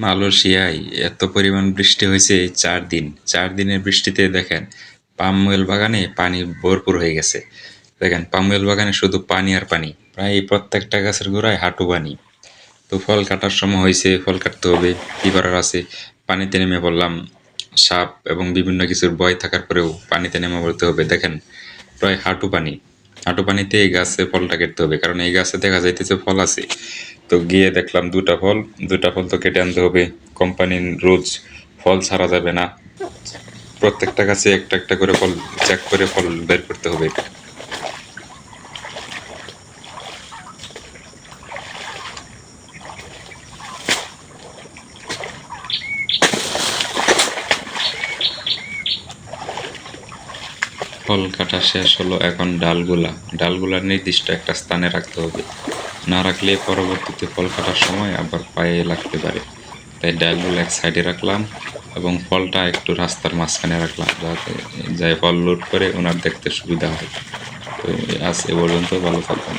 মালয়েশিয়ায় এত পরিমাণ বৃষ্টি হয়েছে এই 4 দিন। 4 দিনের বৃষ্টিতে দেখেন পাম অয়েল বাগানে পানি ভরপুর হয়ে গেছে। দেখেন পাম অয়েল বাগানে শুধু পানি আর পানি, প্রায় প্রত্যেকটা গাছের গোড়ায় হাঁটু পানি। তো ফল কাটার সময় হয়েছে, ফল কাটতে হবে, কী করার আছে, পানিতে নেমে পড়লাম। সাপ এবং বিভিন্ন কিছুর ভয় থাকার পরেও পানিতে নেমে পড়তে হবে। দেখেন প্রায় হাঁটু পানি, হাঁটু পানিতে এই গাছে ফলটা কেটতে হবে, কারণ এই গাছে দেখা যাইতেছে ফল আছে। তো গিয়ে দেখলাম দুটা ফল তো কেটে আনতে হবে। কোম্পানির রুলস, ফল ছাড়া যাবে না, প্রত্যেকটা গাছে একটা একটা করে ফল চেক করে ফল বের করতে হবে। ফল কাটা শেষ হলো, এখন ডালগুলা নির্দিষ্ট একটা স্থানে রাখতে হবে, না রাখলে পরবর্তীতে ফল কাটার সময় আবার পায়ে লাগতে পারে। তাই ডালগুলো এক সাইডে রাখলাম এবং ফলটা একটু রাস্তার মাঝখানে রাখলাম, যাতে যাই ফল লোড করে ওনার দেখতে সুবিধা হয়। তো আজ এ পর্যন্ত, ভালো থাকবেন।